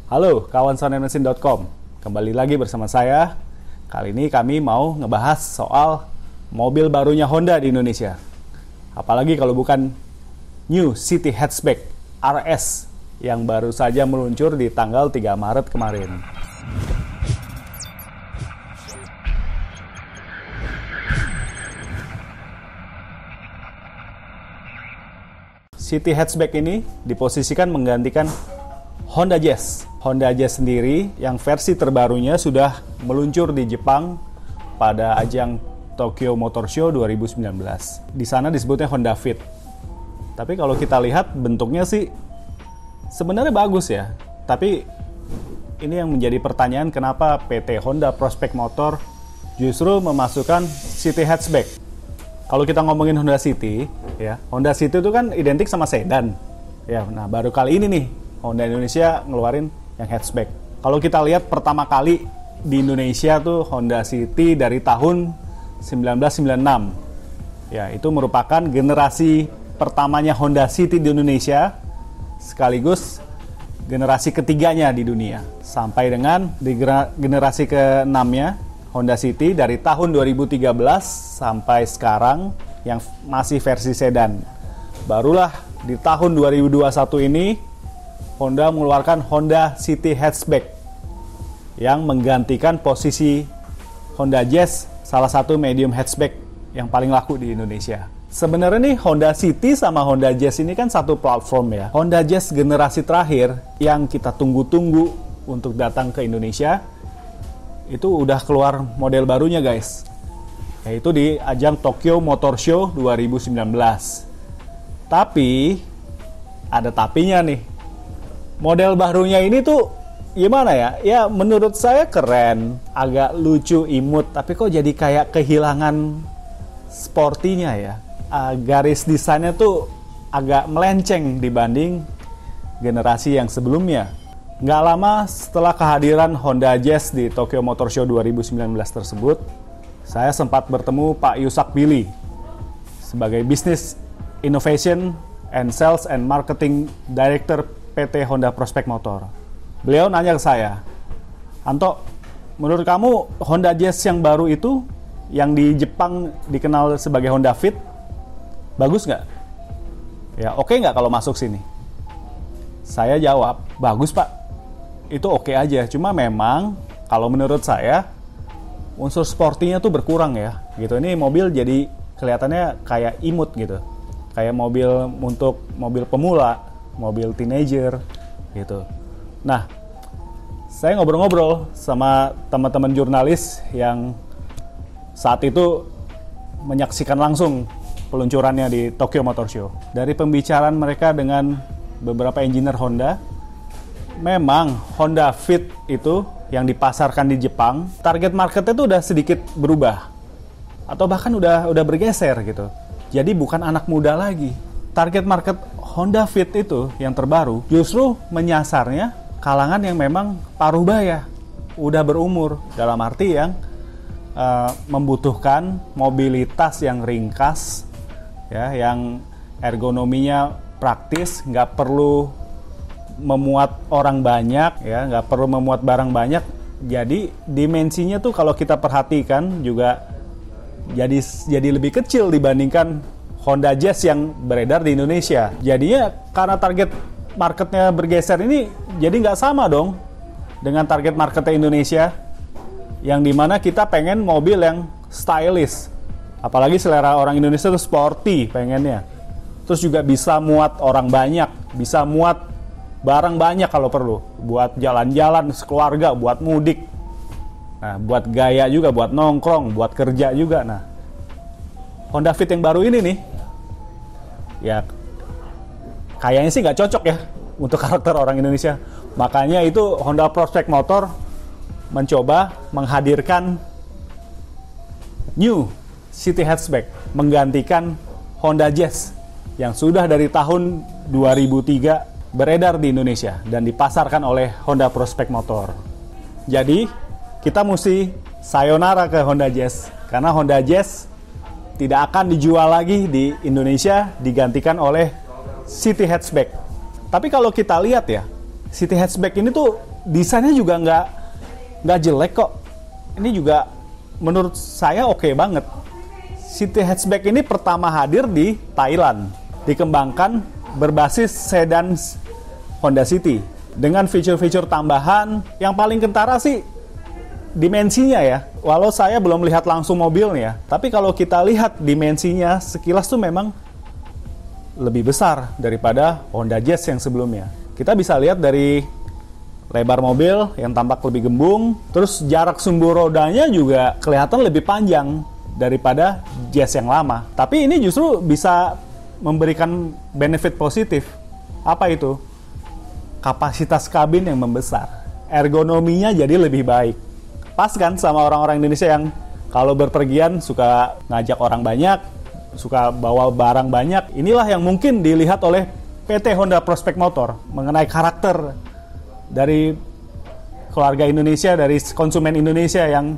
Halo kawan sonenmesin.com, kembali lagi bersama saya. Kali ini kami mau ngebahas soal mobil barunya Honda di Indonesia. Apalagi kalau bukan New City Hatchback RS yang baru saja meluncur di tanggal 3 Maret kemarin. City Hatchback ini diposisikan menggantikan Honda Jazz. Honda Jazz sendiri yang versi terbarunya sudah meluncur di Jepang pada ajang Tokyo Motor Show 2019. Di sana disebutnya Honda Fit. Tapi kalau kita lihat bentuknya sih sebenarnya bagus ya. Tapi ini yang menjadi pertanyaan, kenapa PT Honda Prospect Motor justru memasukkan City Hatchback. Kalau kita ngomongin Honda City, ya, Honda City itu kan identik sama sedan. Ya, nah baru kali ini nih Honda Indonesia ngeluarin yang hatchback. Kalau kita lihat pertama kali di Indonesia tuh Honda City dari tahun 1996. Ya, itu merupakan generasi pertamanya Honda City di Indonesia sekaligus generasi ketiganya di dunia. Sampai dengan di generasi ke-6-nya Honda City dari tahun 2013 sampai sekarang yang masih versi sedan. Barulah di tahun 2021 ini Honda mengeluarkan Honda City Hatchback yang menggantikan posisi Honda Jazz, salah satu medium hatchback yang paling laku di Indonesia. Sebenarnya nih Honda City sama Honda Jazz ini kan satu platform ya. Honda Jazz generasi terakhir yang kita tunggu-tunggu untuk datang ke Indonesia itu udah keluar model barunya guys, yaitu di ajang Tokyo Motor Show 2019. Tapi ada tapinya nih, model barunya ini tuh gimana ya? Ya menurut saya keren, agak lucu, imut, tapi kok jadi kayak kehilangan sportinya ya. Garis desainnya tuh agak melenceng dibanding generasi yang sebelumnya. Nggak lama setelah kehadiran Honda Jazz di Tokyo Motor Show 2019 tersebut, saya sempat bertemu Pak Yusak Billy sebagai Business Innovation and Sales and Marketing Director PT Honda Prospect Motor. Beliau nanya ke saya, "Anto, menurut kamu Honda Jazz yang baru itu, yang di Jepang dikenal sebagai Honda Fit, bagus nggak? Ya oke nggak kalau masuk sini?" Saya jawab, "Bagus Pak, itu oke aja, cuma memang kalau menurut saya unsur sportinya tuh berkurang ya gitu. Ini mobil jadi kelihatannya kayak imut gitu, kayak mobil untuk mobil pemula, mobil teenager gitu." Nah, saya ngobrol-ngobrol sama teman-teman jurnalis yang saat itu menyaksikan langsung peluncurannya di Tokyo Motor Show. Dari pembicaraan mereka dengan beberapa engineer Honda, memang Honda Fit itu yang dipasarkan di Jepang, target marketnya tuh udah sedikit berubah atau bahkan udah bergeser gitu. Jadi bukan anak muda lagi. Target market Honda Fit itu yang terbaru justru menyasarnya kalangan yang memang paruh baya, udah berumur, dalam arti yang membutuhkan mobilitas yang ringkas, ya, yang ergonominya praktis, nggak perlu memuat orang banyak, ya, nggak perlu memuat barang banyak. Jadi dimensinya tuh kalau kita perhatikan juga jadi lebih kecil dibandingkan Honda Jazz yang beredar di Indonesia. Jadinya karena target marketnya bergeser ini, jadi nggak sama dong dengan target marketnya Indonesia, yang dimana kita pengen mobil yang stylish, apalagi selera orang Indonesia tuh sporty pengennya. Terus juga bisa muat orang banyak, bisa muat barang banyak kalau perlu, buat jalan-jalan sekeluarga, buat mudik, nah, buat gaya juga, buat nongkrong, buat kerja juga. Nah, Honda Fit yang baru ini nih, ya kayaknya sih nggak cocok ya untuk karakter orang Indonesia. Makanya itu Honda Prospect Motor mencoba menghadirkan New City Hatchback, menggantikan Honda Jazz yang sudah dari tahun 2003 beredar di Indonesia dan dipasarkan oleh Honda Prospect Motor. Jadi kita mesti sayonara ke Honda Jazz, karena Honda Jazz tidak akan dijual lagi di Indonesia, digantikan oleh City Hatchback. Tapi kalau kita lihat ya, City Hatchback ini tuh desainnya juga nggak jelek kok. Ini juga menurut saya oke banget. City Hatchback ini pertama hadir di Thailand, dikembangkan berbasis sedan Honda City dengan fitur-fitur tambahan. Yang paling kentara sih dimensinya ya. Walau saya belum lihat langsung mobilnya, tapi kalau kita lihat dimensinya sekilas tuh memang lebih besar daripada Honda Jazz yang sebelumnya. Kita bisa lihat dari lebar mobil yang tampak lebih gembung, terus jarak sumbu rodanya juga kelihatan lebih panjang daripada Jazz yang lama. Tapi ini justru bisa memberikan benefit positif. Apa itu? Kapasitas kabin yang membesar. Ergonominya jadi lebih baik. Pas kan sama orang-orang Indonesia yang kalau berpergian suka ngajak orang banyak, suka bawa barang banyak. Inilah yang mungkin dilihat oleh PT Honda Prospect Motor mengenai karakter dari keluarga Indonesia, dari konsumen Indonesia yang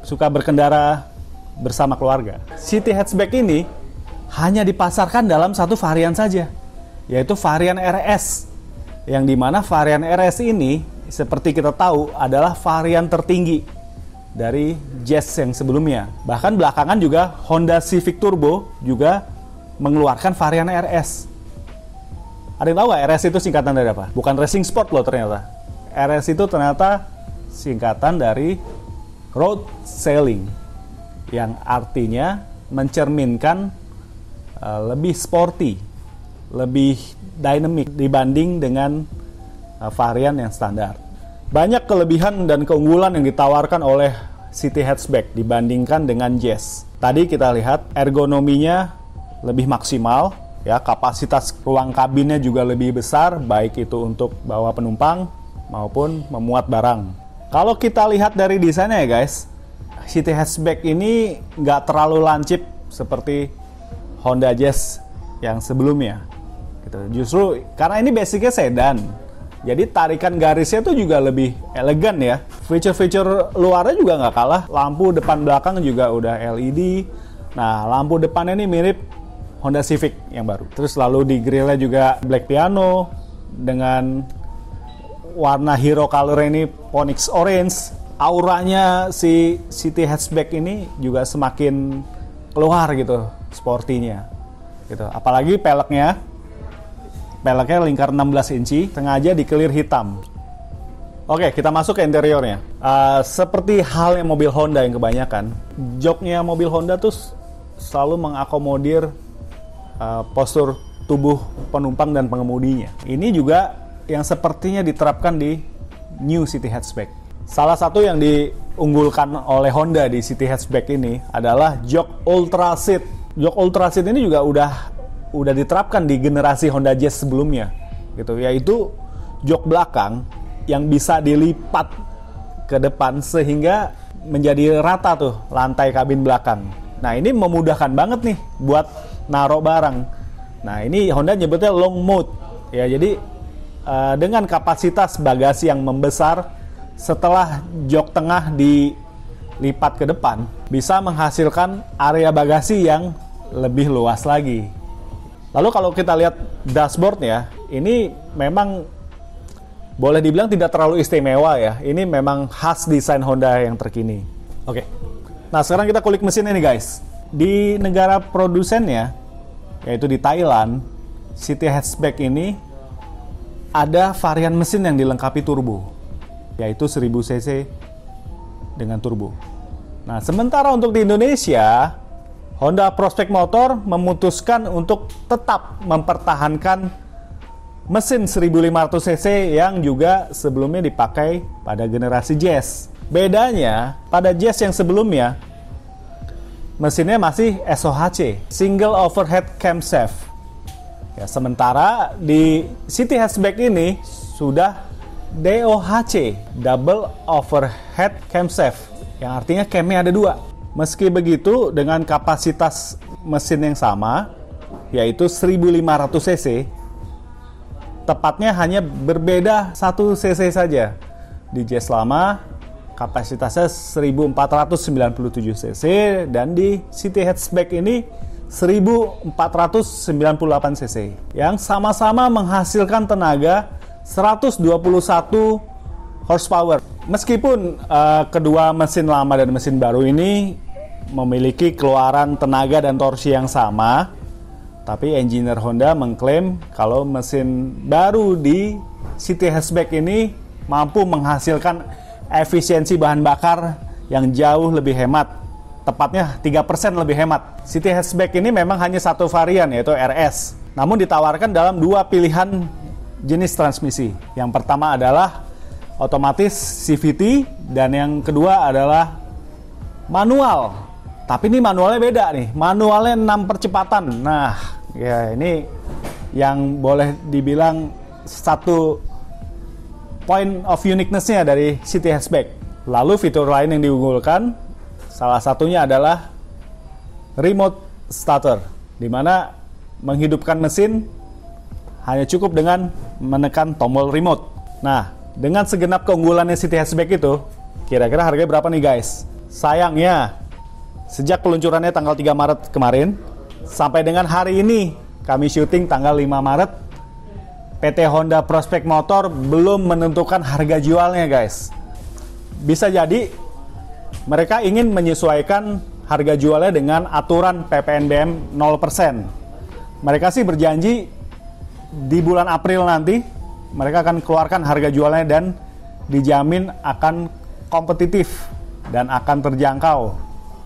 suka berkendara bersama keluarga. City Hatchback ini hanya dipasarkan dalam satu varian saja, yaitu varian RS. Yang dimana varian RS ini seperti kita tahu adalah varian tertinggi dari Jazz yang sebelumnya. Bahkan belakangan juga Honda Civic Turbo juga mengeluarkan varian RS. Ada yang tahu nggak RS itu singkatan dari apa? Bukan Racing Sport loh ternyata. RS itu ternyata singkatan dari Road Sailing, yang artinya mencerminkan lebih sporty, lebih dynamic dibanding dengan varian yang standar. Banyak kelebihan dan keunggulan yang ditawarkan oleh City Hatchback dibandingkan dengan Jazz. Tadi kita lihat ergonominya lebih maksimal, ya, kapasitas ruang kabinnya juga lebih besar, baik itu untuk bawa penumpang maupun memuat barang. Kalau kita lihat dari desainnya ya guys, City Hatchback ini nggak terlalu lancip seperti Honda Jazz yang sebelumnya. Gitu. Justru karena ini basicnya sedan, jadi tarikan garisnya tuh juga lebih elegan ya. Fitur-fitur luarnya juga nggak kalah. Lampu depan belakang juga udah LED. Nah, lampu depannya ini mirip Honda Civic yang baru. Terus lalu di grillnya juga black piano dengan warna hero color ini Onyx Orange. Auranya si City Hatchback ini juga semakin keluar gitu, sportinya. Gitu. Apalagi peleknya lingkar 16 inci, sengaja dikelir hitam. Oke, kita masuk ke interiornya. Seperti halnya mobil Honda yang kebanyakan, joknya mobil Honda tuh selalu mengakomodir postur tubuh penumpang dan pengemudinya. Ini juga yang sepertinya diterapkan di New City Hatchback. Salah satu yang diunggulkan oleh Honda di City Hatchback ini adalah jok Ultra Seat. Jok Ultra Seat ini juga udah diterapkan di generasi Honda Jazz sebelumnya, gitu, yaitu jok belakang yang bisa dilipat ke depan sehingga menjadi rata tuh lantai kabin belakang. Nah, ini memudahkan banget nih buat naruh barang. Nah, ini Honda nyebutnya long mode, ya. Jadi dengan kapasitas bagasi yang membesar, setelah jok tengah dilipat ke depan, bisa menghasilkan area bagasi yang lebih luas lagi. Lalu kalau kita lihat dashboardnya, ini memang boleh dibilang tidak terlalu istimewa ya. Ini memang khas desain Honda yang terkini. Oke. Nah, sekarang kita kulik mesinnya nih guys. Di negara produsennya, yaitu di Thailand, City Hatchback ini ada varian mesin yang dilengkapi turbo, yaitu 1000 cc dengan turbo. Nah, sementara untuk di Indonesia, Honda Prospect Motor memutuskan untuk tetap mempertahankan mesin 1500 cc yang juga sebelumnya dipakai pada generasi Jazz. Bedanya, pada Jazz yang sebelumnya, mesinnya masih SOHC, Single Overhead Camshaft. Ya, sementara di City Hatchback ini sudah DOHC, Double Overhead Camshaft, yang artinya camnya ada 2. Meski begitu, dengan kapasitas mesin yang sama, yaitu 1500 cc, tepatnya hanya berbeda 1 cc saja. Di Jazz lama, kapasitasnya 1497 cc, dan di City Hatchback ini 1498 cc, yang sama-sama menghasilkan tenaga 121 horsepower. Meskipun kedua mesin lama dan mesin baru ini memiliki keluaran tenaga dan torsi yang sama, tapi engineer Honda mengklaim kalau mesin baru di City Hatchback ini mampu menghasilkan efisiensi bahan bakar yang jauh lebih hemat. Tepatnya 3% lebih hemat. City Hatchback ini memang hanya satu varian, yaitu RS. Namun ditawarkan dalam dua pilihan jenis transmisi. Yang pertama adalah otomatis CVT dan yang kedua adalah manual. Tapi ini manualnya beda nih. Manualnya 6 percepatan. Nah, ya ini yang boleh dibilang satu point of uniqueness-nya dari City Hatchback. Lalu fitur lain yang diunggulkan, salah satunya adalah remote starter, di mana menghidupkan mesin hanya cukup dengan menekan tombol remote. Nah, dengan segenap keunggulannya City Hatchback itu, kira-kira harganya berapa nih guys? Sayangnya, sejak peluncurannya tanggal 3 Maret kemarin, sampai dengan hari ini, kami syuting tanggal 5 Maret, PT Honda Prospect Motor belum menentukan harga jualnya guys. Bisa jadi mereka ingin menyesuaikan harga jualnya dengan aturan PPNBM 0%. Mereka sih berjanji di bulan April nanti mereka akan keluarkan harga jualnya dan dijamin akan kompetitif dan akan terjangkau.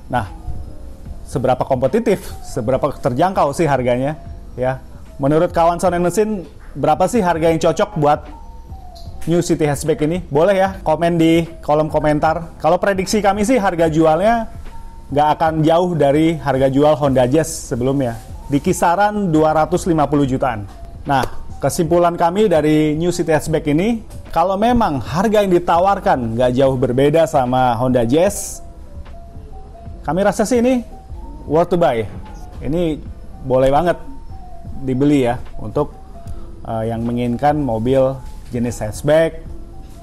Nah, seberapa kompetitif, seberapa terjangkau sih harganya? Ya, menurut kawan Sound & Mesin, berapa sih harga yang cocok buat New City Hatchback ini? Boleh ya komen di kolom komentar. Kalau prediksi kami sih harga jualnya nggak akan jauh dari harga jual Honda Jazz sebelumnya, di kisaran 250 jutaan. Nah, kesimpulan kami dari New City Hatchback ini, kalau memang harga yang ditawarkan nggak jauh berbeda sama Honda Jazz, kami rasa sih ini worth to buy. Ini boleh banget dibeli ya untuk yang menginginkan mobil jenis hatchback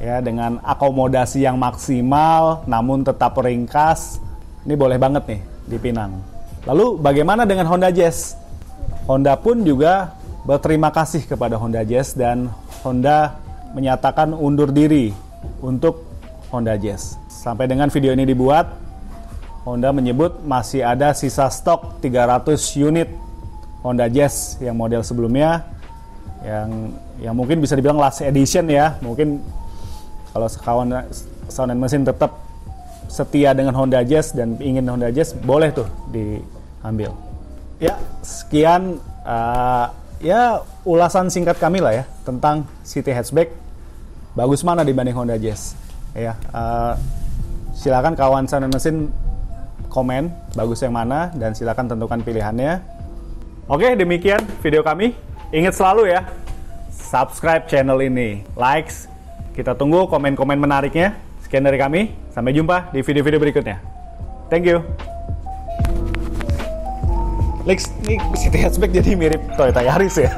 ya, dengan akomodasi yang maksimal namun tetap ringkas. Ini boleh banget nih dipinang. Lalu bagaimana dengan Honda Jazz? Honda pun juga berterima kasih kepada Honda Jazz dan Honda menyatakan undur diri untuk Honda Jazz. Sampai dengan video ini dibuat, Honda menyebut masih ada sisa stok 300 unit Honda Jazz yang model sebelumnya, yang mungkin bisa dibilang last edition ya. Mungkin kalau kawan Sound & Mesin tetap setia dengan Honda Jazz dan ingin Honda Jazz, boleh tuh diambil. Ya, sekian ya ulasan singkat kami lah ya tentang City Hatchback. Bagus mana dibanding Honda Jazz? Ya, silakan kawan Sound & Mesin komen bagus yang mana dan silakan tentukan pilihannya. Oke, demikian video kami. Ingat selalu ya, subscribe channel ini, likes. Kita tunggu komen-komen menariknya. Sekian dari kami, sampai jumpa di video-video berikutnya. Thank you. Lex, ini City Hatchback jadi mirip Toyota Yaris ya.